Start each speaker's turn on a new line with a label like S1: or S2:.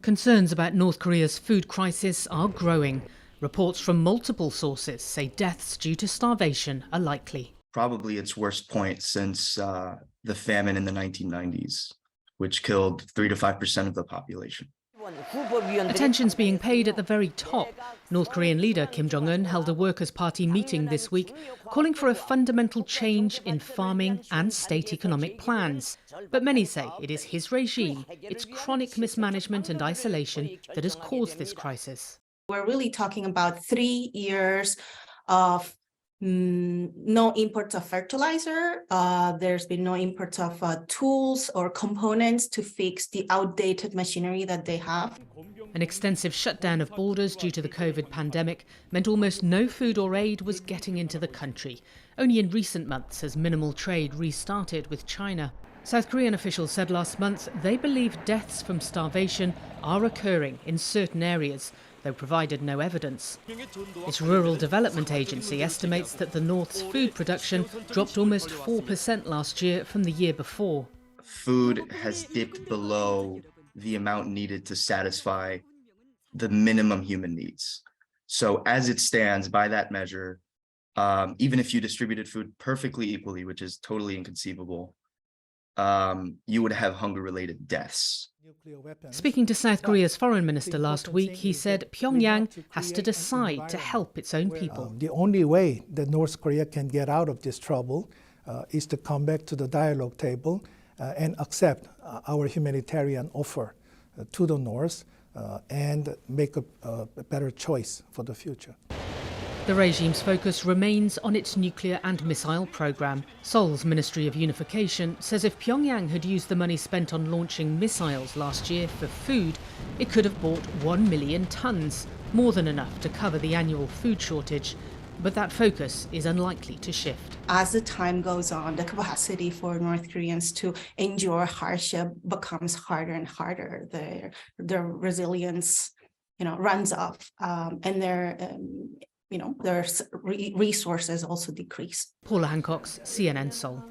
S1: Concerns about North Korea's food crisis are growing. Reports from multiple sources say deaths due to starvation are likely.
S2: Probably its worst point since the famine in the 1990s, which killed 3 to 5% of the population.
S1: Attention's being paid at the very top. North Korean leader Kim Jong Un held a Workers' Party meeting this week, calling for a fundamental change in farming and state economic plans. But many say it is his regime, its chronic mismanagement and isolation that has caused this crisis.
S3: We're really talking about 3 years of no imports of fertilizer. There's been no imports of tools or components to fix the outdated machinery that they have.
S1: An extensive shutdown of borders due to the COVID pandemic meant almost no food or aid was getting into the country. Only in recent months has minimal trade restarted with China. South Korean officials said last month they believe deaths from starvation are occurring in certain areas, though provided no evidence. Its Rural Development Agency estimates that the North's food production dropped almost 4% last year from the year before.
S2: Food has dipped below the amount needed to satisfy the minimum human needs. So as it stands, by that measure, even if you distributed food perfectly equally, which is totally inconceivable, you would have hunger-related deaths.
S1: Speaking to South Korea's foreign minister last week, he said Pyongyang has to decide to help its own people.
S4: The only way that North Korea can get out of this trouble is to come back to the dialogue table and accept our humanitarian offer to the North and make a better choice for the future.
S1: The regime's focus remains on its nuclear and missile program. Seoul's Ministry of Unification says if Pyongyang had used the money spent on launching missiles last year for food, it could have bought 1 million tons, more than enough to cover the annual food shortage. But that focus is unlikely to shift.
S3: As the time goes on, the capacity for North Koreans to endure hardship becomes harder and harder. Their resilience, runs off, and their resources also decrease.
S1: Paula Hancocks, CNN Seoul.